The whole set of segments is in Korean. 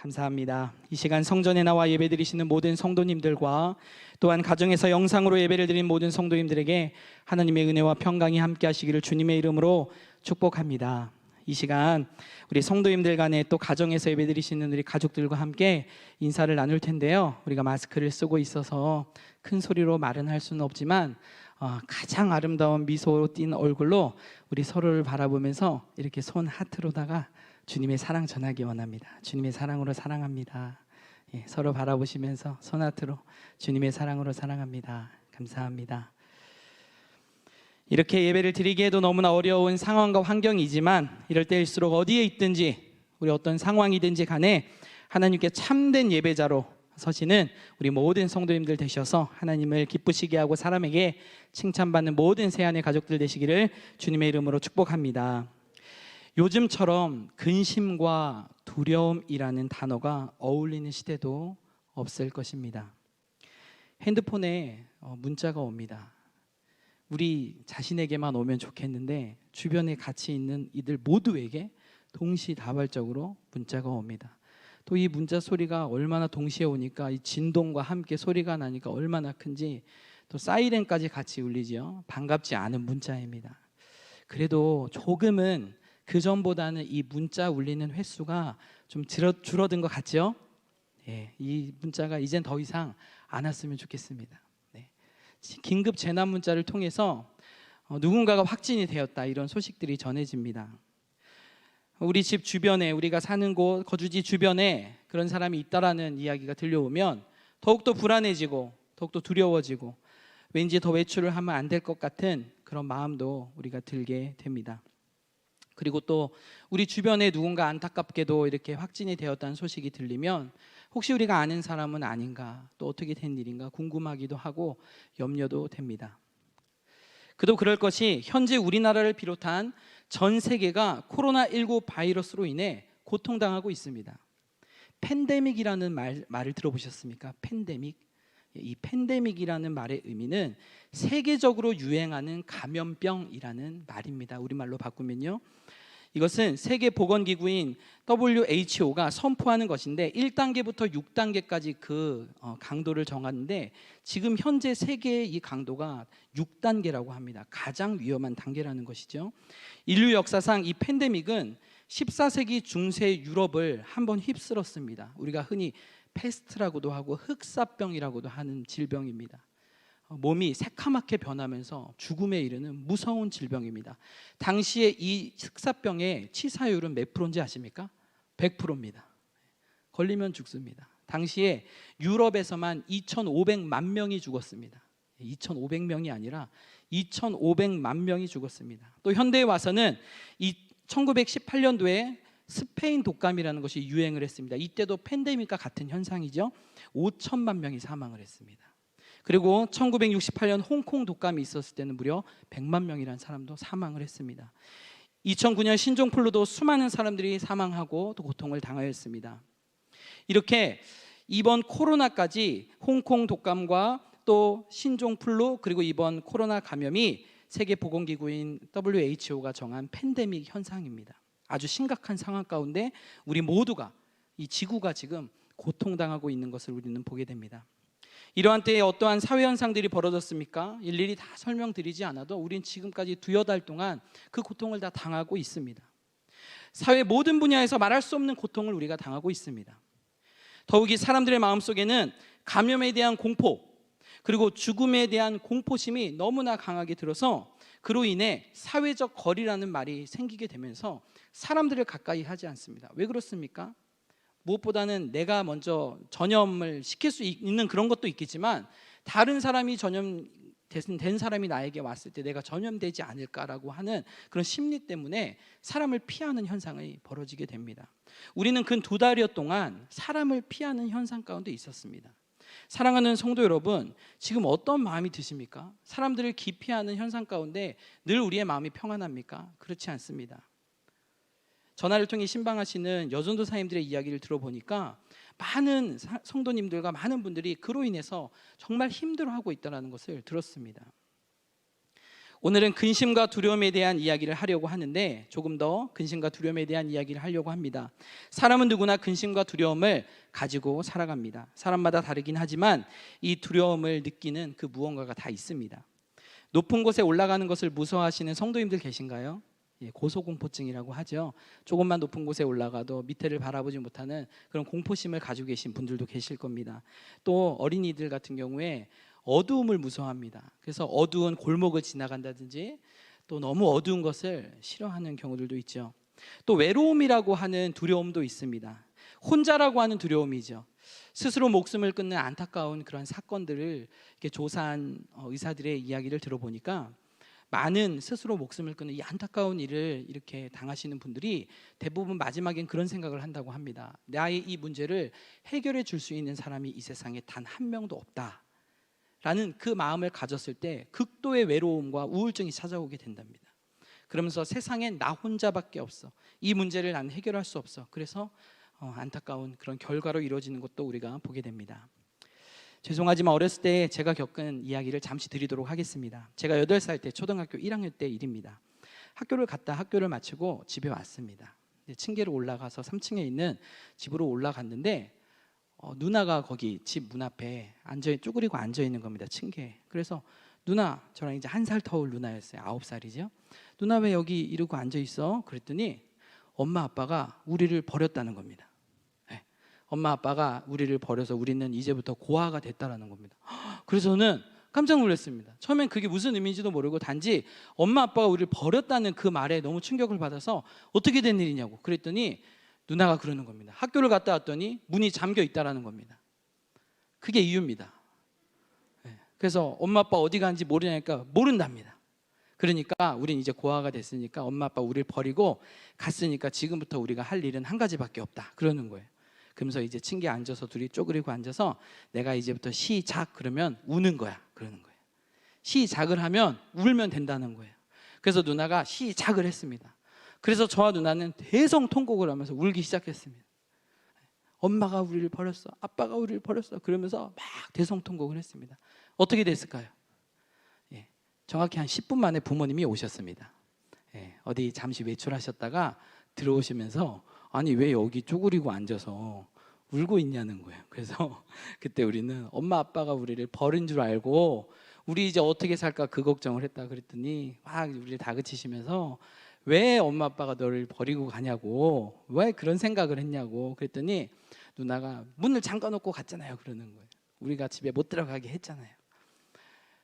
감사합니다. 이 시간 성전에 나와 예배드리시는 모든 성도님들과 또한 가정에서 영상으로 예배를 드린 모든 성도님들에게 하나님의 은혜와 평강이 함께 하시기를 주님의 이름으로 축복합니다. 이 시간 우리 성도님들 간에 또 가정에서 예배드리시는 우리 가족들과 함께 인사를 나눌 텐데요. 우리가 마스크를 쓰고 있어서 큰 소리로 말은 할 수는 없지만 가장 아름다운 미소로 띈 얼굴로 우리 서로를 바라보면서 이렇게 손 하트로다가 주님의 사랑 전하기 원합니다. 주님의 사랑으로 사랑합니다. 서로 바라보시면서 손 하트로 주님의 사랑으로 사랑합니다. 감사합니다. 이렇게 예배를 드리기에도 너무나 어려운 상황과 환경이지만 이럴 때일수록 어디에 있든지 우리 어떤 상황이든지 간에 하나님께 참된 예배자로 서시는 우리 모든 성도님들 되셔서 하나님을 기쁘시게 하고 사람에게 칭찬받는 모든 새안의 가족들 되시기를 주님의 이름으로 축복합니다. 요즘처럼 근심과 두려움이라는 단어가 어울리는 시대도 없을 것입니다. 핸드폰에 문자가 옵니다. 우리 자신에게만 오면 좋겠는데 주변에 같이 있는 이들 모두에게 동시다발적으로 문자가 옵니다. 또 이 문자 소리가 얼마나 동시에 오니까 이 진동과 함께 소리가 나니까 얼마나 큰지 또 사이렌까지 같이 울리죠. 반갑지 않은 문자입니다. 그래도 조금은 그 전보다는 이 문자 울리는 횟수가 좀 줄어든 것 같죠? 이 문자가 이젠 더 이상 안 왔으면 좋겠습니다. 긴급 재난 문자를 통해서 누군가가 확진이 되었다 이런 소식들이 전해집니다. 우리 집 주변에 우리가 사는 곳 거주지 주변에 그런 사람이 있다라는 이야기가 들려오면 더욱더 불안해지고 더욱더 두려워지고 왠지 더 외출을 하면 안 될 것 같은 그런 마음도 우리가 들게 됩니다. 그리고 또 우리 주변에 누군가 안타깝게도 이렇게 확진이 되었다는 소식이 들리면 혹시 우리가 아는 사람은 아닌가, 또 어떻게 된 일인가 궁금하기도 하고 염려도 됩니다. 그도 그럴 것이 현재 우리나라를 비롯한 전 세계가 코로나19 바이러스로 인해 고통당하고 있습니다. 팬데믹이라는 말을 들어보셨습니까? 팬데믹. 이 팬데믹이라는 말의 의미는 세계적으로 유행하는 감염병이라는 말입니다. 우리말로 바꾸면요. 이것은 세계보건기구인 WHO가 선포하는 것인데 1단계부터 6단계까지 그 강도를 정하는데 지금 현재 세계의 이 강도가 6단계라고 합니다. 가장 위험한 단계라는 것이죠. 인류 역사상 이 팬데믹은 14세기 중세 유럽을 한번 휩쓸었습니다. 우리가 흔히 패스트라고도 하고 흑사병이라고도 하는 질병입니다. 몸이 새카맣게 변하면서 죽음에 이르는 무서운 질병입니다. 당시에 이 흑사병의 치사율은 몇 프로인지 아십니까? 100%입니다. 걸리면 죽습니다. 당시에 유럽에서만 2,500만 명이 죽었습니다. 2,500명이 아니라 2,500만 명이 죽었습니다. 또 현대에 와서는 이 1918년도에 스페인 독감이라는 것이 유행을 했습니다. 이때도 팬데믹과 같은 현상이죠. 5천만 명이 사망을 했습니다. 그리고 1968년 홍콩 독감이 있었을 때는 무려 100만 명이라는 사람도 사망을 했습니다. 2009년 신종플루도 수많은 사람들이 사망하고 또 고통을 당하였습니다. 이렇게 이번 코로나까지 홍콩 독감과 또 신종플루 그리고 이번 코로나 감염이 세계보건기구인 WHO가 정한 팬데믹 현상입니다. 아주 심각한 상황 가운데 우리 모두가 이 지구가 지금 고통당하고 있는 것을 우리는 보게 됩니다. 이러한 때에 어떠한 사회 현상들이 벌어졌습니까? 일일이 다 설명드리지 않아도 우린 지금까지 두어 달 동안 그 고통을 다 당하고 있습니다. 사회 모든 분야에서 말할 수 없는 고통을 우리가 당하고 있습니다. 더욱이 사람들의 마음속에는 감염에 대한 공포 그리고 죽음에 대한 공포심이 너무나 강하게 들어서 그로 인해 사회적 거리라는 말이 생기게 되면서 사람들을 가까이 하지 않습니다. 왜 그렇습니까? 무엇보다는 내가 먼저 전염을 시킬 수 있는 그런 것도 있겠지만 다른 사람이 전염된 사람이 나에게 왔을 때 내가 전염되지 않을까라고 하는 그런 심리 때문에 사람을 피하는 현상이 벌어지게 됩니다. 우리는 근 2달여 동안 사람을 피하는 현상 가운데 있었습니다. 사랑하는 성도 여러분, 지금 어떤 마음이 드십니까? 사람들을 기피하는 현상 가운데 늘 우리의 마음이 평안합니까? 그렇지 않습니다. 전화를 통해 신방하시는 여전도사님들의 이야기를 들어보니까 많은 성도님들과 많은 분들이 그로 인해서 정말 힘들어하고 있다는 것을 들었습니다. 오늘은 근심과 두려움에 대한 이야기를 하려고 하는데 조금 더 근심과 두려움에 대한 이야기를 하려고 합니다. 사람은 누구나 근심과 두려움을 가지고 살아갑니다. 사람마다 다르긴 하지만 이 두려움을 느끼는 그 무언가가 다 있습니다. 높은 곳에 올라가는 것을 무서워하시는 성도님들 계신가요? 고소공포증이라고 하죠. 조금만 높은 곳에 올라가도 밑에를 바라보지 못하는 그런 공포심을 가지고 계신 분들도 계실 겁니다. 또 어린이들 같은 경우에 어두움을 무서워합니다. 그래서 어두운 골목을 지나간다든지 또 너무 어두운 것을 싫어하는 경우들도 있죠. 또 외로움이라고 하는 두려움도 있습니다. 혼자라고 하는 두려움이죠. 스스로 목숨을 끊는 안타까운 그런 사건들을 이렇게 조사한 의사들의 이야기를 들어보니까 많은 스스로 목숨을 끊는 이 안타까운 일을 이렇게 당하시는 분들이 대부분 마지막엔 그런 생각을 한다고 합니다. 나의 이 문제를 해결해 줄 수 있는 사람이 이 세상에 단 한 명도 없다 라는 그 마음을 가졌을 때 극도의 외로움과 우울증이 찾아오게 된답니다. 그러면서 세상엔 나 혼자밖에 없어, 이 문제를 난 해결할 수 없어. 그래서 안타까운 그런 결과로 이루어지는 것도 우리가 보게 됩니다. 죄송하지만 어렸을 때 제가 겪은 이야기를 잠시 드리도록 하겠습니다. 제가 8살 때 초등학교 1학년 때 일입니다. 학교를 갔다 학교를 마치고 집에 왔습니다. 층계로 올라가서 3층에 있는 집으로 올라갔는데 누나가 거기 집 문 앞에 쪼그리고 앉아 있는 겁니다. 층계에. 그래서 누나, 저랑 이제 1살 터울 누나였어요. 9살이죠. 누나 왜 여기 이러고 앉아 있어? 그랬더니 엄마 아빠가 우리를 버렸다는 겁니다. 네. 엄마 아빠가 우리를 버려서 우리는 이제부터 고아가 됐다라는 겁니다. 그래서 저는 깜짝 놀랐습니다. 처음엔 그게 무슨 의미인지도 모르고 단지 엄마 아빠가 우리를 버렸다는 그 말에 너무 충격을 받아서 어떻게 된 일이냐고 그랬더니 누나가 그러는 겁니다. 학교를 갔다 왔더니 문이 잠겨 있다라는 겁니다. 그게 이유입니다. 네. 그래서 엄마 아빠 어디 간지 모르냐니까 모른답니다. 그러니까 우린 이제 고아가 됐으니까 엄마 아빠 우리를 버리고 갔으니까 지금부터 우리가 할 일은 한 가지밖에 없다 그러는 거예요. 그러면서 이제 층계에 앉아서 둘이 쪼그리고 앉아서 내가 이제부터 시작 그러면 우는 거야 그러는 거예요. 시작을 하면 울면 된다는 거예요. 그래서 누나가 시작을 했습니다. 그래서 저와 누나는 대성통곡을 하면서 울기 시작했습니다. 엄마가 우리를 버렸어, 아빠가 우리를 버렸어 그러면서 막 대성통곡을 했습니다. 어떻게 됐을까요? 정확히 한 10분 만에 부모님이 오셨습니다. 어디 잠시 외출하셨다가 들어오시면서 아니 왜 여기 쪼그리고 앉아서 울고 있냐는 거예요. 그래서 그때 우리는 엄마 아빠가 우리를 버린 줄 알고 우리 이제 어떻게 살까 그 걱정을 했다 그랬더니 막 우리를 다그치시면서 왜 엄마 아빠가 너를 버리고 가냐고, 왜 그런 생각을 했냐고 그랬더니 누나가 문을 잠가 놓고 갔잖아요 그러는 거예요. 우리가 집에 못 들어가게 했잖아요.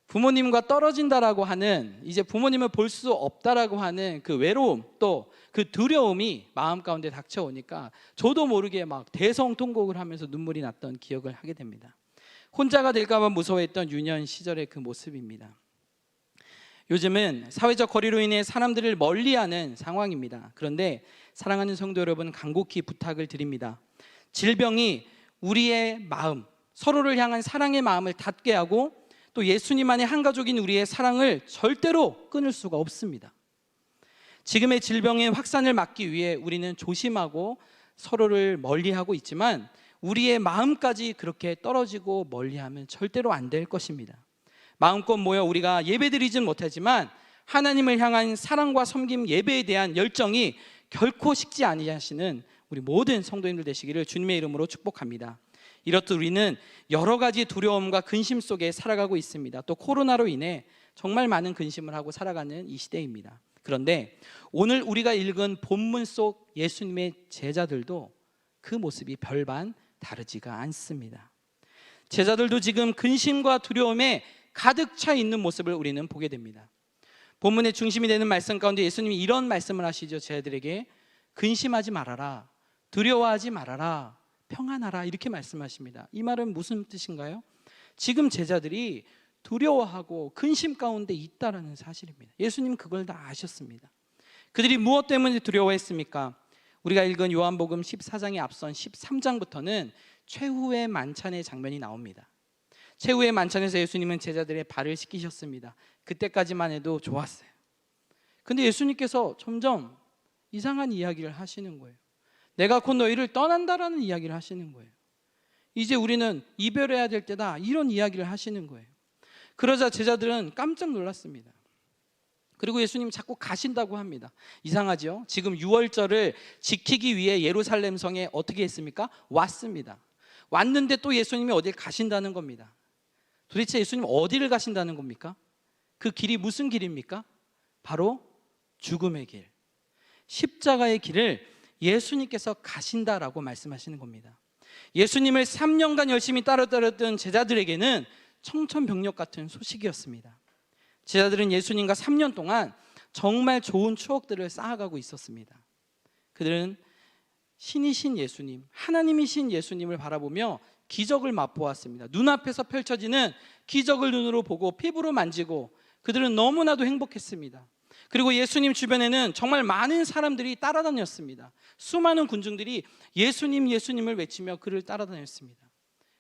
부모님과 떨어진다라고 하는, 이제 부모님을 볼 수 없다라고 하는 그 외로움 또 그 두려움이 마음 가운데 닥쳐오니까 저도 모르게 막 대성통곡을 하면서 눈물이 났던 기억을 하게 됩니다. 혼자가 될까 봐 무서워했던 유년 시절의 그 모습입니다. 요즘은 사회적 거리로 인해 사람들을 멀리하는 상황입니다. 그런데 사랑하는 성도 여러분, 간곡히 부탁을 드립니다. 질병이 우리의 마음, 서로를 향한 사랑의 마음을 닫게 하고 또 예수님만의 한 가족인 우리의 사랑을 절대로 끊을 수가 없습니다. 지금의 질병의 확산을 막기 위해 우리는 조심하고 서로를 멀리하고 있지만 우리의 마음까지 그렇게 떨어지고 멀리하면 절대로 안 될 것입니다. 마음껏 모여 우리가 예배드리진 못하지만 하나님을 향한 사랑과 섬김, 예배에 대한 열정이 결코 식지 아니하시는 우리 모든 성도님들 되시기를 주님의 이름으로 축복합니다. 이렇듯 우리는 여러 가지 두려움과 근심 속에 살아가고 있습니다. 또 코로나로 인해 정말 많은 근심을 하고 살아가는 이 시대입니다. 그런데 오늘 우리가 읽은 본문 속 예수님의 제자들도 그 모습이 별반 다르지가 않습니다. 제자들도 지금 근심과 두려움에 가득 차 있는 모습을 우리는 보게 됩니다. 본문의 중심이 되는 말씀 가운데 예수님이 이런 말씀을 하시죠. 제자들에게 근심하지 말아라, 두려워하지 말아라, 평안하라, 이렇게 말씀하십니다. 이 말은 무슨 뜻인가요? 지금 제자들이 두려워하고 근심 가운데 있다라는 사실입니다. 예수님 그걸 다 아셨습니다. 그들이 무엇 때문에 두려워했습니까? 우리가 읽은 요한복음 14장에 앞선 13장부터는 최후의 만찬의 장면이 나옵니다. 최후의 만찬에서 예수님은 제자들의 발을 씻기셨습니다. 그때까지만 해도 좋았어요. 근데 예수님께서 점점 이상한 이야기를 하시는 거예요. 내가 곧 너희를 떠난다라는 이야기를 하시는 거예요. 이제 우리는 이별해야 될 때다, 이런 이야기를 하시는 거예요. 그러자 제자들은 깜짝 놀랐습니다. 그리고 예수님 자꾸 가신다고 합니다. 이상하죠? 지금 유월절을 지키기 위해 예루살렘 성에 어떻게 했습니까? 왔습니다. 왔는데 또 예수님이 어딜 가신다는 겁니다. 도대체 예수님 어디를 가신다는 겁니까? 그 길이 무슨 길입니까? 바로 죽음의 길, 십자가의 길을 예수님께서 가신다라고 말씀하시는 겁니다. 예수님을 3년간 열심히 따랐던 제자들에게는 청천벽력 같은 소식이었습니다. 제자들은 예수님과 3년 동안 정말 좋은 추억들을 쌓아가고 있었습니다. 그들은 신이신 예수님, 하나님이신 예수님을 바라보며 기적을 맛보았습니다. 눈앞에서 펼쳐지는 기적을 눈으로 보고 피부로 만지고 그들은 너무나도 행복했습니다. 그리고 예수님 주변에는 정말 많은 사람들이 따라다녔습니다. 수많은 군중들이 예수님, 예수님을 외치며 그를 따라다녔습니다.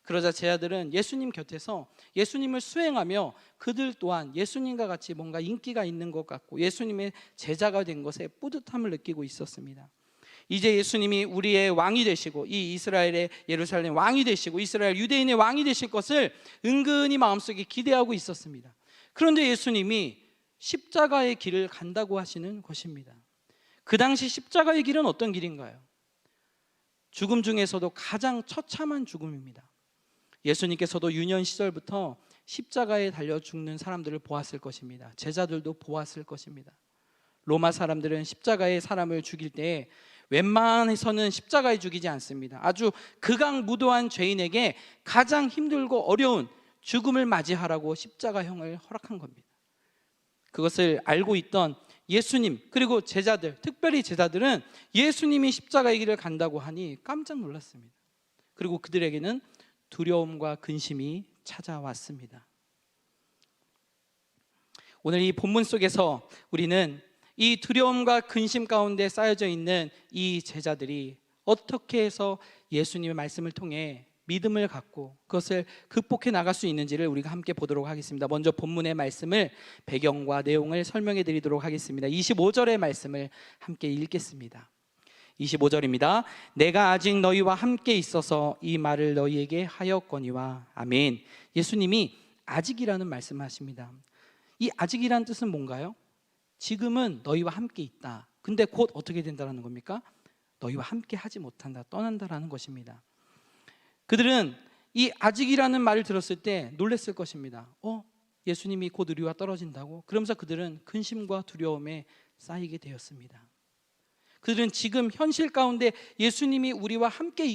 그러자 제자들은 예수님 곁에서 예수님을 수행하며 그들 또한 예수님과 같이 뭔가 인기가 있는 것 같고 예수님의 제자가 된 것에 뿌듯함을 느끼고 있었습니다. 이제 예수님이 우리의 왕이 되시고 이 이스라엘의 예루살렘 왕이 되시고 이스라엘 유대인의 왕이 되실 것을 은근히 마음속에 기대하고 있었습니다. 그런데 예수님이 십자가의 길을 간다고 하시는 것입니다. 그 당시 십자가의 길은 어떤 길인가요? 죽음 중에서도 가장 처참한 죽음입니다. 예수님께서도 유년 시절부터 십자가에 달려 죽는 사람들을 보았을 것입니다. 제자들도 보았을 것입니다. 로마 사람들은 십자가에 사람을 죽일 때 웬만해서는 십자가에 죽이지 않습니다. 아주 극악무도한 죄인에게 가장 힘들고 어려운 죽음을 맞이하라고 십자가형을 허락한 겁니다. 그것을 알고 있던 예수님 그리고 제자들, 특별히 제자들은 예수님이 십자가의 길을 간다고 하니 깜짝 놀랐습니다. 그리고 그들에게는 두려움과 근심이 찾아왔습니다. 오늘 이 본문 속에서 우리는 이 두려움과 근심 가운데 쌓여져 있는 이 제자들이 어떻게 해서 예수님의 말씀을 통해 믿음을 갖고 그것을 극복해 나갈 수 있는지를 우리가 함께 보도록 하겠습니다. 먼저 본문의 말씀을 배경과 내용을 설명해 드리도록 하겠습니다. 25절의 말씀을 함께 읽겠습니다. 25절입니다. 내가 아직 너희와 함께 있어서 이 말을 너희에게 하였거니와. 아멘. 예수님이 아직이라는 말씀을 하십니다. 이 아직이라는 뜻은 뭔가요? 지금은 너희와 함께 있다. 근데 곧 어떻게 된다는 겁니까? 너희와 함께 하지 못한다, 떠난다라는 것입니다. 그들은 이 아직이라는 말을 들었을 때 놀랐을 것입니다. 예수님이 곧 우리와 떨어진다고? 그러면서 그들은 근심과 두려움에 쌓이게 되었습니다. 그들은 지금 현실 가운데 예수님이 우리와 함께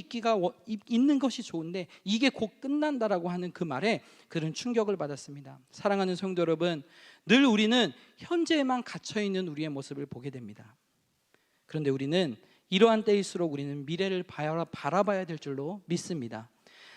있는 것이 좋은데 이게 곧 끝난다라고 하는 그 말에 그들은 충격을 받았습니다. 사랑하는 성도 여러분, 늘 우리는 현재에만 갇혀있는 우리의 모습을 보게 됩니다. 그런데 우리는 이러한 때일수록 우리는 미래를 바라봐야 될 줄로 믿습니다.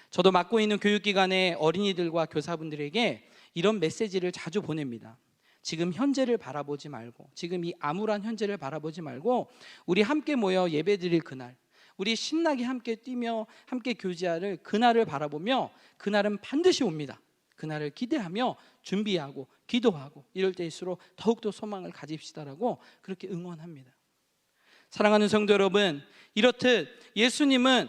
저도 맡고 있는 교육기관의 어린이들과 교사분들에게 이런 메시지를 자주 보냅니다. 지금 현재를 바라보지 말고, 지금 이 암울한 현재를 바라보지 말고 우리 함께 모여 예배드릴 그날, 우리 신나게 함께 뛰며 함께 교제할 그날을 바라보며 그날은 반드시 옵니다. 그날을 기대하며 준비하고 기도하고 이럴 때일수록 더욱더 소망을 가집시다라고 그렇게 응원합니다. 사랑하는 성도 여러분, 이렇듯 예수님은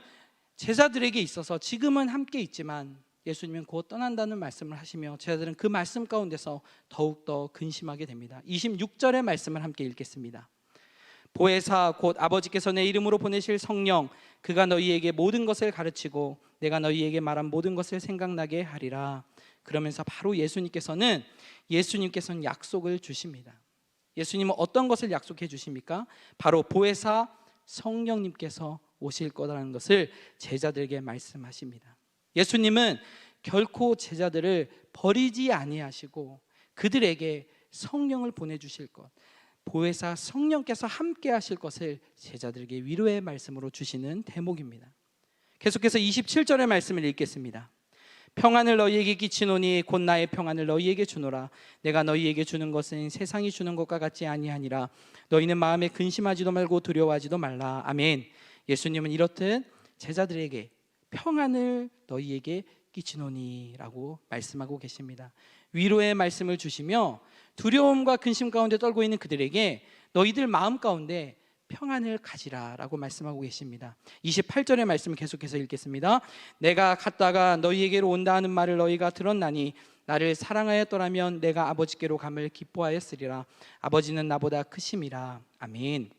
제자들에게 있어서 지금은 함께 있지만 예수님은 곧 떠난다는 말씀을 하시며 제자들은 그 말씀 가운데서 더욱더 근심하게 됩니다. 26절의 말씀을 함께 읽겠습니다. 보혜사 곧 아버지께서 내 이름으로 보내실 성령 그가 너희에게 모든 것을 가르치고 내가 너희에게 말한 모든 것을 생각나게 하리라. 그러면서 바로 예수님께서는 약속을 주십니다. 예수님은 어떤 것을 약속해 주십니까? 바로 보혜사 성령님께서 오실 거라는 것을 제자들에게 말씀하십니다. 예수님은 결코 제자들을 버리지 아니하시고 그들에게 성령을 보내주실 것, 보혜사 성령께서 함께 하실 것을 제자들에게 위로의 말씀으로 주시는 대목입니다. 계속해서 27절의 말씀을 읽겠습니다. 평안을 너희에게 끼치노니 곧 나의 평안을 너희에게 주노라. 내가 너희에게 주는 것은 세상이 주는 것과 같지 아니하니라. 너희는 마음에 근심하지도 말고 두려워하지도 말라. 아멘. 예수님은 이렇듯 제자들에게 평안을 너희에게 끼치노니 라고 말씀하고 계십니다. 위로의 말씀을 주시며 두려움과 근심 가운데 떨고 있는 그들에게 너희들 마음 가운데 평안을 가지라 라고 말씀하고 계십니다. 28절의 말씀을 계속해서 읽겠습니다. 내가 갔다가 너희에게로 온다 하는 말을 너희가 들었나니 나를 사랑하였더라면 내가 아버지께로 감을 기뻐하였으리라. 아버지는 나보다 크심이라. 아멘.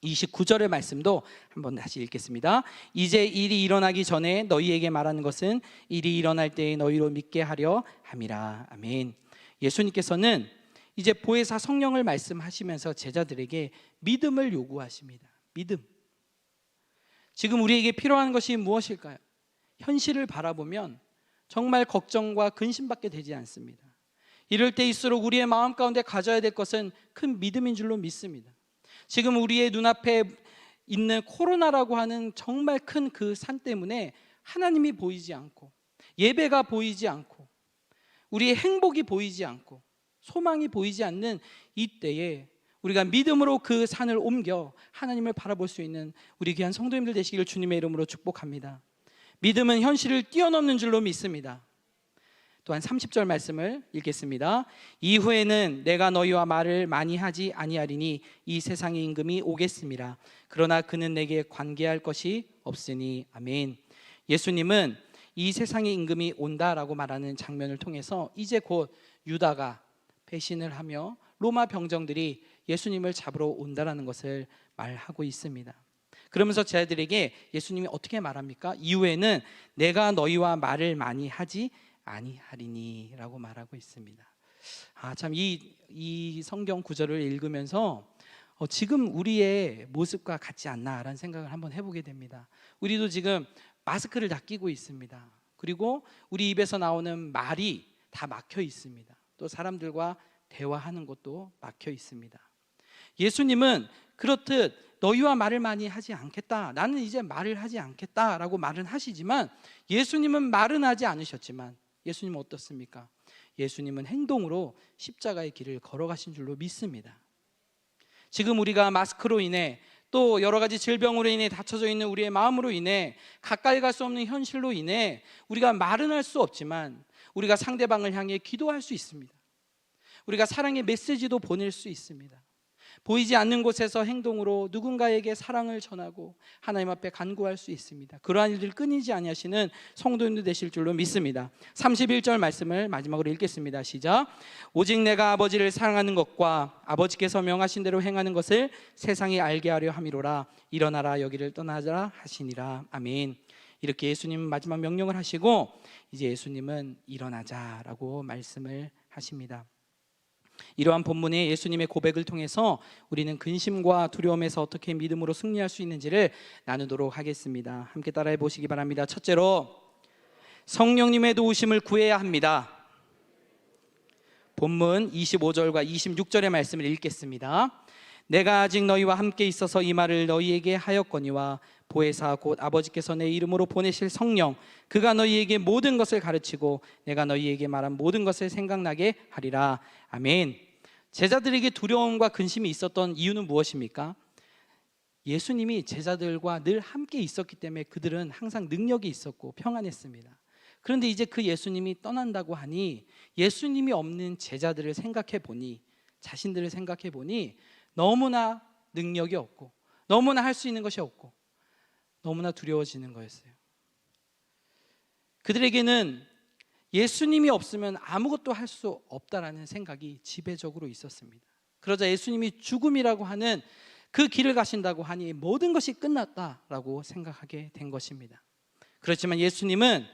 29절의 말씀도 한번 다시 읽겠습니다. 이제 일이 일어나기 전에 너희에게 말하는 것은 일이 일어날 때에 너희로 믿게 하려 함이라. 아멘. 예수님께서는 이제 보혜사 성령을 말씀하시면서 제자들에게 믿음을 요구하십니다. 믿음. 지금 우리에게 필요한 것이 무엇일까요? 현실을 바라보면 정말 걱정과 근심밖에 되지 않습니다. 이럴 때일수록 우리의 마음 가운데 가져야 될 것은 큰 믿음인 줄로 믿습니다. 지금 우리의 눈앞에 있는 코로나라고 하는 정말 큰 그 산 때문에 하나님이 보이지 않고, 예배가 보이지 않고, 우리의 행복이 보이지 않고, 소망이 보이지 않는 이때에 우리가 믿음으로 그 산을 옮겨 하나님을 바라볼 수 있는 우리 귀한 성도님들 되시기를 주님의 이름으로 축복합니다. 믿음은 현실을 뛰어넘는 줄로 믿습니다. 또한 30절 말씀을 읽겠습니다. 이후에는 내가 너희와 말을 많이 하지 아니하리니 이 세상의 임금이 오겠음이라. 그러나 그는 내게 관계할 것이 없으니. 아멘. 예수님은 이 세상의 임금이 온다라고 말하는 장면을 통해서 이제 곧 유다가 배신을 하며 로마 병정들이 예수님을 잡으러 온다라는 것을 말하고 있습니다. 그러면서 제자들에게 예수님이 어떻게 말합니까? 이후에는 내가 너희와 말을 많이 하지 아니하리니 라고 말하고 있습니다. 참 이 성경 구절을 읽으면서 지금 우리의 모습과 같지 않나라는 생각을 한번 해보게 됩니다. 우리도 지금 마스크를 다 끼고 있습니다. 그리고 우리 입에서 나오는 말이 다 막혀 있습니다. 또 사람들과 대화하는 것도 막혀 있습니다. 예수님은 그렇듯 너희와 말을 많이 하지 않겠다, 나는 이제 말을 하지 않겠다라고 말은 하시지만, 예수님은 말은 하지 않으셨지만 예수님은 어떻습니까? 예수님은 행동으로 십자가의 길을 걸어가신 줄로 믿습니다. 지금 우리가 마스크로 인해 또 여러 가지 질병으로 인해 닫혀져 있는 우리의 마음으로 인해 가까이 갈 수 없는 현실로 인해 우리가 말은 할 수 없지만 우리가 상대방을 향해 기도할 수 있습니다. 우리가 사랑의 메시지도 보낼 수 있습니다. 보이지 않는 곳에서 행동으로 누군가에게 사랑을 전하고 하나님 앞에 간구할 수 있습니다. 그러한 일들 끊이지 아니하시는 성도님들 되실 줄로 믿습니다. 31절 말씀을 마지막으로 읽겠습니다. 시작. 오직 내가 아버지를 사랑하는 것과 아버지께서 명하신 대로 행하는 것을 세상이 알게 하려 함이로라. 일어나라 여기를 떠나라 하시니라. 아멘. 이렇게 예수님은 마지막 명령을 하시고 이제 예수님은 일어나자라고 말씀을 하십니다. 이러한 본문의 예수님의 고백을 통해서 우리는 근심과 두려움에서 어떻게 믿음으로 승리할 수 있는지를 나누도록 하겠습니다. 함께 따라해 보시기 바랍니다. 첫째로, 성령님의 도우심을 구해야 합니다. 본문 25절과 26절의 말씀을 읽겠습니다. 내가 아직 너희와 함께 있어서 이 말을 너희에게 하였거니와 보혜사 곧 아버지께서 내 이름으로 보내실 성령, 그가 너희에게 모든 것을 가르치고 내가 너희에게 말한 모든 것을 생각나게 하리라. 아멘. 제자들에게 두려움과 근심이 있었던 이유는 무엇입니까? 예수님이 제자들과 늘 함께 있었기 때문에 그들은 항상 능력이 있었고 평안했습니다. 그런데 이제 그 예수님이 떠난다고 하니 예수님이 없는 제자들을 생각해 보니, 자신들을 생각해 보니 너무나 능력이 없고 너무나 할 수 있는 것이 없고 너무나 두려워지는 거였어요. 그들에게는 예수님이 없으면 아무것도 할 수 없다라는 생각이 지배적으로 있었습니다. 그러자 예수님이 죽음이라고 하는 그 길을 가신다고 하니 모든 것이 끝났다라고 생각하게 된 것입니다. 그렇지만 예수님은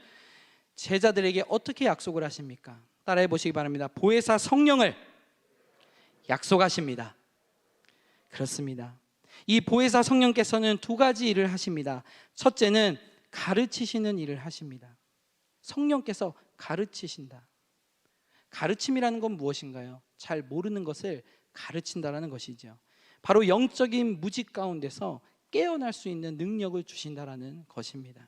제자들에게 어떻게 약속을 하십니까? 따라해 보시기 바랍니다. 보혜사 성령을 약속하십니다. 그렇습니다. 이 보혜사 성령께서는 두 가지 일을 하십니다. 첫째는 가르치시는 일을 하십니다. 성령께서 가르치신다. 가르침이라는 건 무엇인가요? 잘 모르는 것을 가르친다라는 것이죠. 바로 영적인 무지 가운데서 깨어날 수 있는 능력을 주신다라는 것입니다.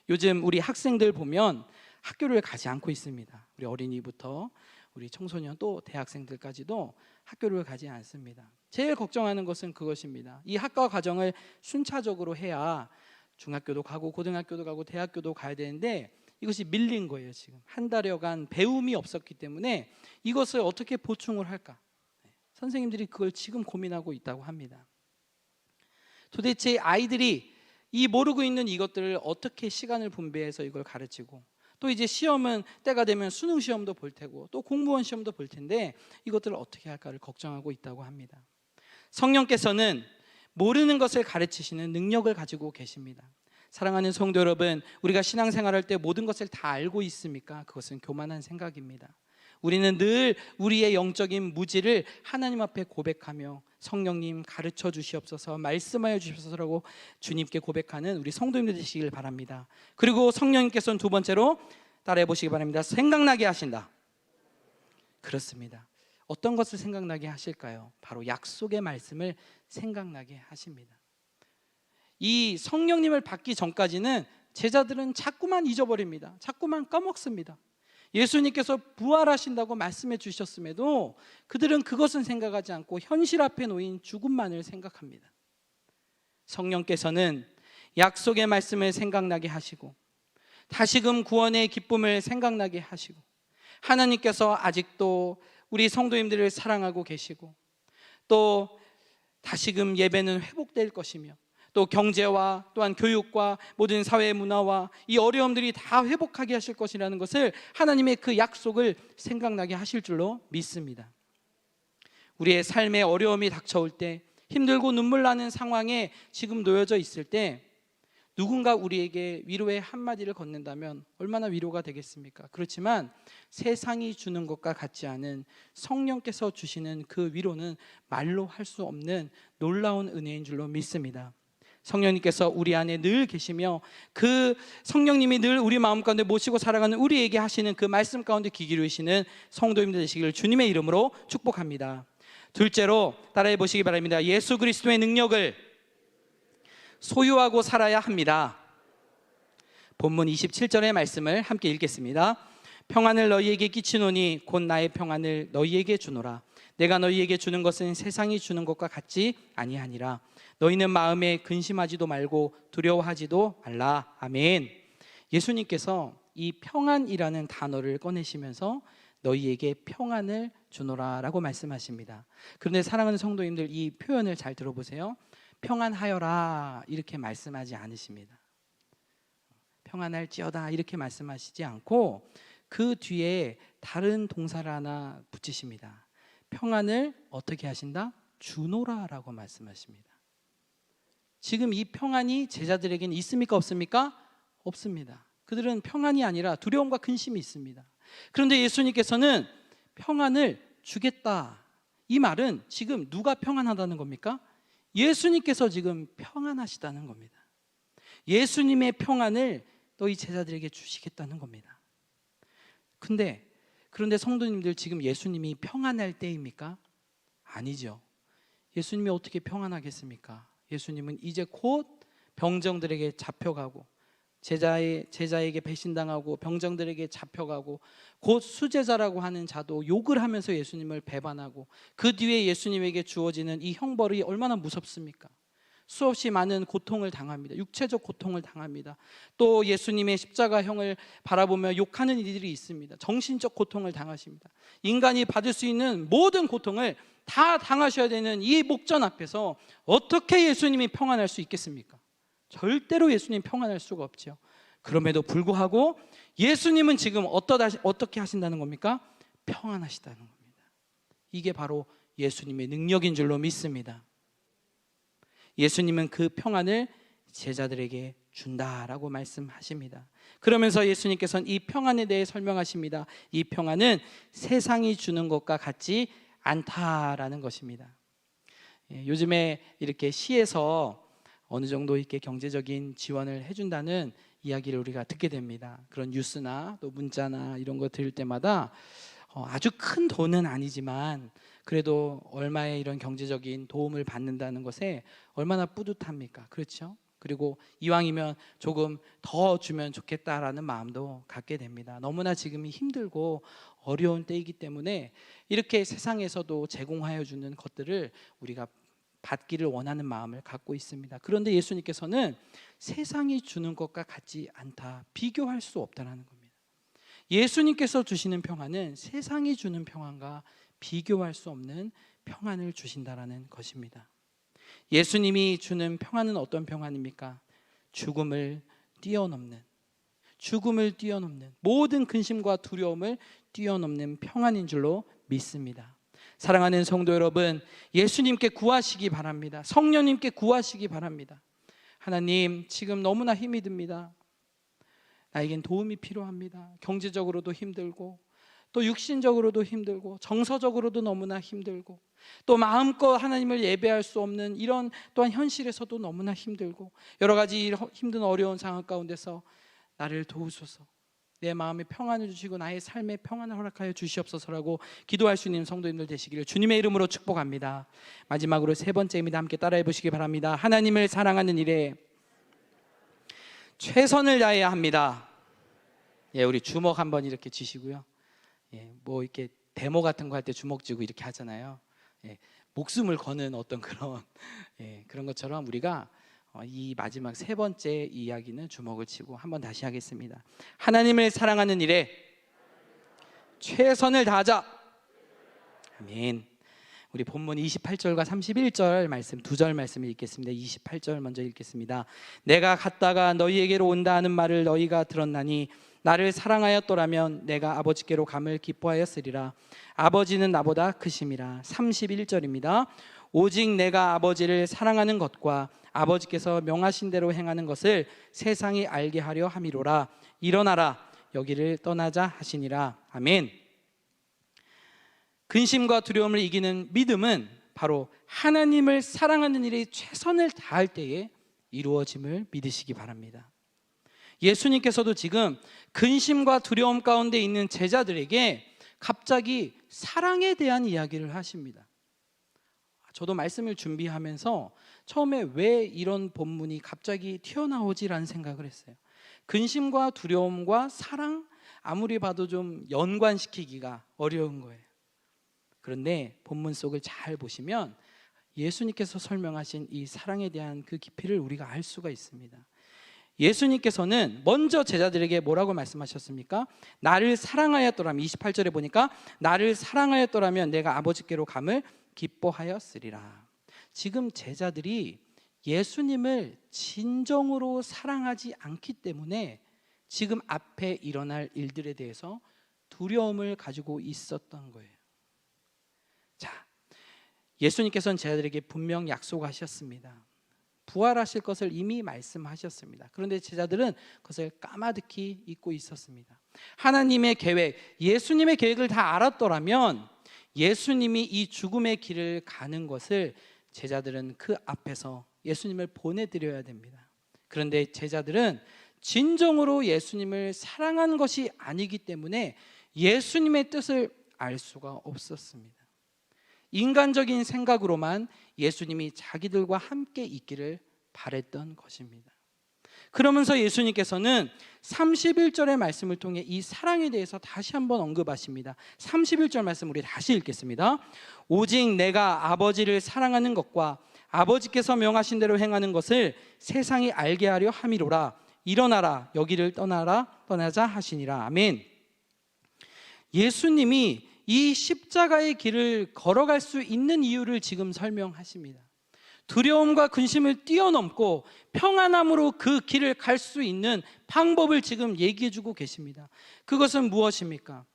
요즘 우리 학생들 보면 학교를 가지 않고 있습니다. 우리 어린이부터 우리 청소년 또 대학생들까지도 학교를 가지 않습니다. 제일 걱정하는 것은 그것입니다. 이 학과 과정을 순차적으로 해야 중학교도 가고 고등학교도 가고 대학교도 가야 되는데 이것이 밀린 거예요. 지금 한 달여간 배움이 없었기 때문에 이것을 어떻게 보충을 할까? 선생님들이 그걸 지금 고민하고 있다고 합니다. 도대체 아이들이 이 모르고 있는 이것들을 어떻게 시간을 분배해서 이걸 가르치고 또 이제 시험은 때가 되면 수능 시험도 볼 테고 또 공무원 시험도 볼 텐데 이것들을 어떻게 할까를 걱정하고 있다고 합니다. 성령께서는 모르는 것을 가르치시는 능력을 가지고 계십니다. 사랑하는 성도 여러분, 우리가 신앙생활할 때 모든 것을 다 알고 있습니까? 그것은 교만한 생각입니다. 우리는 늘 우리의 영적인 무지를 하나님 앞에 고백하며 성령님 가르쳐 주시옵소서, 말씀하여 주시옵소서라고 주님께 고백하는 우리 성도님들 되시길 바랍니다. 그리고 성령님께서는 두 번째로 따라해 보시기 바랍니다. 생각나게 하신다. 그렇습니다. 어떤 것을 생각나게 하실까요? 바로 약속의 말씀을 생각나게 하십니다. 이 성령님을 받기 전까지는 제자들은 자꾸만 잊어버립니다. 자꾸만 까먹습니다. 예수님께서 부활하신다고 말씀해 주셨음에도 그들은 그것은 생각하지 않고 현실 앞에 놓인 죽음만을 생각합니다. 성령께서는 약속의 말씀을 생각나게 하시고 다시금 구원의 기쁨을 생각나게 하시고 하나님께서 아직도 우리 성도님들을 사랑하고 계시고 또 다시금 예배는 회복될 것이며 또 경제와 또한 교육과 모든 사회 문화와 이 어려움들이 다 회복하게 하실 것이라는 것을 하나님의 그 약속을 생각나게 하실 줄로 믿습니다. 우리의 삶에 어려움이 닥쳐올 때, 힘들고 눈물 나는 상황에 지금 놓여져 있을 때 누군가 우리에게 위로의 한마디를 건넨다면 얼마나 위로가 되겠습니까? 그렇지만 세상이 주는 것과 같지 않은 성령께서 주시는 그 위로는 말로 할 수 없는 놀라운 은혜인 줄로 믿습니다. 성령님께서 우리 안에 늘 계시며 그 성령님이 늘 우리 마음 가운데 모시고 살아가는 우리에게 하시는 그 말씀 가운데 귀 기울이시는 성도님들 되시기를 주님의 이름으로 축복합니다. 둘째로 따라해 보시기 바랍니다. 예수 그리스도의 능력을 소유하고 살아야 합니다. 본문 27절의 말씀을 함께 읽겠습니다. 평안을 너희에게 끼치노니 곧 나의 평안을 너희에게 주노라. 내가 너희에게 주는 것은 세상이 주는 것과 같지 아니하니라. 너희는 마음에 근심하지도 말고 두려워하지도 말라. 아멘. 예수님께서 이 평안이라는 단어를 꺼내시면서 너희에게 평안을 주노라 라고 말씀하십니다. 그런데 사랑하는 성도님들, 이 표현을 잘 들어보세요. 평안하여라 이렇게 말씀하지 않으십니다. 평안할지어다 이렇게 말씀하시지 않고 그 뒤에 다른 동사를 하나 붙이십니다. 평안을 어떻게 하신다? 주노라 라고 말씀하십니다. 지금 이 평안이 제자들에게는 있습니까? 없습니까? 없습니다. 그들은 평안이 아니라 두려움과 근심이 있습니다. 그런데 예수님께서는 평안을 주겠다. 이 말은 지금 누가 평안하다는 겁니까? 예수님께서 지금 평안하시다는 겁니다. 예수님의 평안을 너희 제자들에게 주시겠다는 겁니다. 그런데 성도님들, 지금 예수님이 평안할 때입니까? 아니죠. 예수님이 어떻게 평안하겠습니까? 예수님은 이제 곧 병정들에게 잡혀가고 제자에게 배신당하고 병정들에게 잡혀가고 곧 수제자라고 하는 자도 욕을 하면서 예수님을 배반하고 그 뒤에 예수님에게 주어지는 이 형벌이 얼마나 무섭습니까? 수없이 많은 고통을 당합니다. 육체적 고통을 당합니다. 또 예수님의 십자가형을 바라보며 욕하는 이들이 있습니다. 정신적 고통을 당하십니다. 인간이 받을 수 있는 모든 고통을 다 당하셔야 되는 이 목전 앞에서 어떻게 예수님이 평안할 수 있겠습니까? 절대로 예수님 평안할 수가 없죠. 그럼에도 불구하고 예수님은 지금 어떻게 하신다는 겁니까? 평안하시다는 겁니다. 이게 바로 예수님의 능력인 줄로 믿습니다. 예수님은 그 평안을 제자들에게 준다라고 말씀하십니다. 그러면서 예수님께서는 이 평안에 대해 설명하십니다. 이 평안은 세상이 주는 것과 같지 않다라는 것입니다. 요즘에 이렇게 시에서 어느 정도 이렇게 경제적인 지원을 해준다는 이야기를 우리가 듣게 됩니다. 그런 뉴스나 또 문자나 이런 거 들을 때마다 아주 큰 돈은 아니지만 그래도 얼마의 이런 경제적인 도움을 받는다는 것에 얼마나 뿌듯합니까? 그렇죠? 그리고 이왕이면 조금 더 주면 좋겠다라는 마음도 갖게 됩니다. 너무나 지금이 힘들고 어려운 때이기 때문에 이렇게 세상에서도 제공하여 주는 것들을 우리가 받기를 원하는 마음을 갖고 있습니다. 그런데 예수님께서는 세상이 주는 것과 같지 않다, 비교할 수 없다는 겁니다. 예수님께서 주시는 평안은 세상이 주는 평안과 비교할 수 없는 평안을 주신다라는 것입니다. 예수님이 주는 평안은 어떤 평안입니까? 죽음을 뛰어넘는, 죽음을 뛰어넘는, 모든 근심과 두려움을 뛰어넘는 평안인 줄로 믿습니다. 사랑하는 성도 여러분, 예수님께 구하시기 바랍니다. 성령님께 구하시기 바랍니다. 하나님, 지금 너무나 힘이 듭니다. 나에겐 도움이 필요합니다. 경제적으로도 힘들고, 또 육신적으로도 힘들고, 정서적으로도 너무나 힘들고, 또 마음껏 하나님을 예배할 수 없는 이런 또한 현실에서도 너무나 힘들고, 여러 가지 힘든 어려운 상황 가운데서 나를 도우소서, 내 마음에 평안을 주시고 나의 삶에 평안을 허락하여 주시옵소서라고 기도할 수 있는 성도님들 되시기를 주님의 이름으로 축복합니다. 마지막으로 세 번째입니다. 함께 따라해 보시기 바랍니다. 하나님을 사랑하는 일에 최선을 다해야 합니다. 예, 우리 주먹 한번 이렇게 쥐시고요. 예, 뭐 이렇게 데모 같은 거 할 때 주먹 쥐고 이렇게 하잖아요. 예, 목숨을 거는 어떤 그런 그런 것처럼 우리가 이 마지막 세 번째 이야기는 주먹을 치고 한번 다시 하겠습니다. 하나님을 사랑하는 일에 최선을 다하자. 아멘. 우리 본문 28절과 31절 말씀, 두 절 말씀을 읽겠습니다. 28절 먼저 읽겠습니다. 내가 갔다가 너희에게로 온다 하는 말을 너희가 들었나니 나를 사랑하였더라면 내가 아버지께로 감을 기뻐하였으리라. 아버지는 나보다 크심이라. 31절입니다. 오직 내가 아버지를 사랑하는 것과 아버지께서 명하신 대로 행하는 것을 세상이 알게 하려 함이로라. 일어나라, 여기를 떠나자 하시니라. 아멘. 근심과 두려움을 이기는 믿음은 바로 하나님을 사랑하는 일에 최선을 다할 때에 이루어짐을 믿으시기 바랍니다. 예수님께서도 지금 근심과 두려움 가운데 있는 제자들에게 갑자기 사랑에 대한 이야기를 하십니다. 저도 말씀을 준비하면서 처음에 왜 이런 본문이 갑자기 튀어나오지라는 생각을 했어요. 근심과 두려움과 사랑, 아무리 봐도 좀 연관시키기가 어려운 거예요. 그런데 본문 속을 잘 보시면 예수님께서 설명하신 이 사랑에 대한 그 깊이를 우리가 알 수가 있습니다. 예수님께서는 먼저 제자들에게 뭐라고 말씀하셨습니까? 나를 사랑하였더라면, 28절에 보니까 나를 사랑하였더라면 내가 아버지께로 감을 기뻐하였으리라. 지금 제자들이 예수님을 진정으로 사랑하지 않기 때문에 지금 앞에 일어날 일들에 대해서 두려움을 가지고 있었던 거예요. 자, 예수님께서는 제자들에게 분명 약속하셨습니다. 부활하실 것을 이미 말씀하셨습니다. 그런데 제자들은 그것을 까마득히 잊고 있었습니다. 하나님의 계획, 예수님의 계획을 다 알았더라면 예수님이 이 죽음의 길을 가는 것을 제자들은 그 앞에서 예수님을 보내드려야 됩니다. 그런데 제자들은 진정으로 예수님을 사랑한 것이 아니기 때문에 예수님의 뜻을 알 수가 없었습니다. 인간적인 생각으로만 예수님이 자기들과 함께 있기를 바랬던 것입니다. 그러면서 예수님께서는 31절의 말씀을 통해 이 사랑에 대해서 다시 한번 언급하십니다. 31절 말씀 우리 다시 읽겠습니다. 오직 내가 아버지를 사랑하는 것과 아버지께서 명하신 대로 행하는 것을 세상이 알게 하려 함이로라. 일어나라, 여기를 떠나자 하시니라. 아멘. 예수님이 이 십자가의 길을 걸어갈 수 있는 이유를 지금 설명하십니다. 두려움과 근심을 뛰어넘고 평안함으로 그 길을 갈 수 있는 방법을 지금 얘기해 주고 계십니다. 그것은 무엇입니까?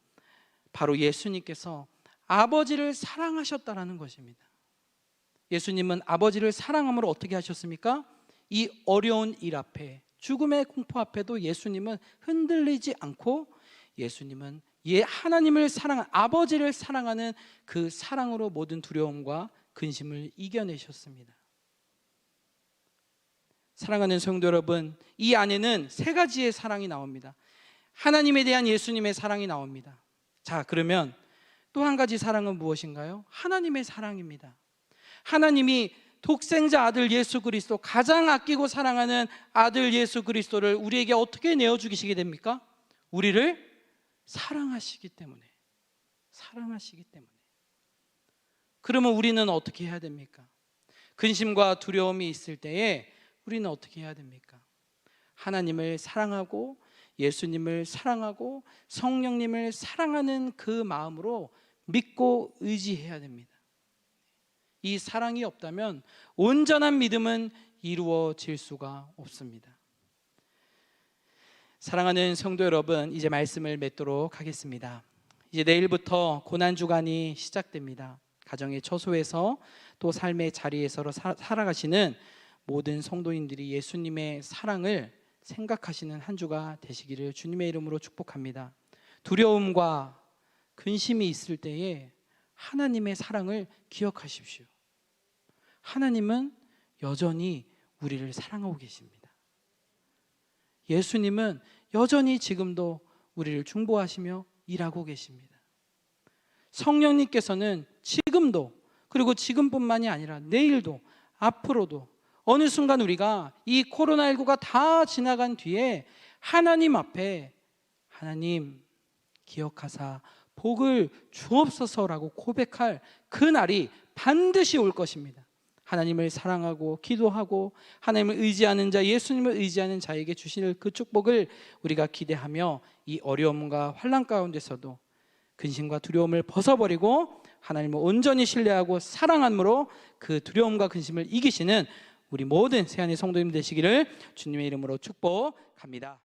바로 예수님께서 아버지를 사랑하셨다라는 것입니다. 예수님은 아버지를 사랑함으로 어떻게 하셨습니까? 이 어려운 일 앞에, 죽음의 공포 앞에도 예수님은 흔들리지 않고 예수님은 하나님을 사랑한, 아버지를 사랑하는 그 사랑으로 모든 두려움과 근심을 이겨내셨습니다. 사랑하는 성도 여러분, 이 안에는 세 가지의 사랑이 나옵니다. 하나님에 대한 예수님의 사랑이 나옵니다. 자, 그러면 또 한 가지 사랑은 무엇인가요? 하나님의 사랑입니다. 하나님이 독생자 아들 예수 그리스도, 가장 아끼고 사랑하는 아들 예수 그리스도를 우리에게 어떻게 내어주시게 됩니까? 우리를 사랑하시기 때문에. 그러면 우리는 어떻게 해야 됩니까? 근심과 두려움이 있을 때에 우리는 어떻게 해야 됩니까? 하나님을 사랑하고 예수님을 사랑하고 성령님을 사랑하는 그 마음으로 믿고 의지해야 됩니다. 이 사랑이 없다면 온전한 믿음은 이루어질 수가 없습니다. 사랑하는 성도 여러분, 이제 말씀을 맺도록 하겠습니다. 이제 내일부터 고난주간이 시작됩니다. 가정의 처소에서 또 삶의 자리에서 살아가시는 모든 성도인들이 예수님의 사랑을 생각하시는 한 주가 되시기를 주님의 이름으로 축복합니다. 두려움과 근심이 있을 때에 하나님의 사랑을 기억하십시오. 하나님은 여전히 우리를 사랑하고 계십니다. 예수님은 여전히 지금도 우리를 중보하시며 일하고 계십니다. 성령님께서는 지금도, 그리고 지금뿐만이 아니라 내일도, 앞으로도 어느 순간 우리가 이 코로나19가 다 지나간 뒤에 하나님 앞에 하나님 기억하사 복을 주옵소서라고 고백할 그 날이 반드시 올 것입니다. 하나님을 사랑하고 기도하고 하나님을 의지하는 자, 예수님을 의지하는 자에게 주실 그 축복을 우리가 기대하며 이 어려움과 환난 가운데서도 근심과 두려움을 벗어버리고 하나님을 온전히 신뢰하고 사랑함으로 그 두려움과 근심을 이기시는 우리 모든 세안의 성도님 되시기를 주님의 이름으로 축복합니다.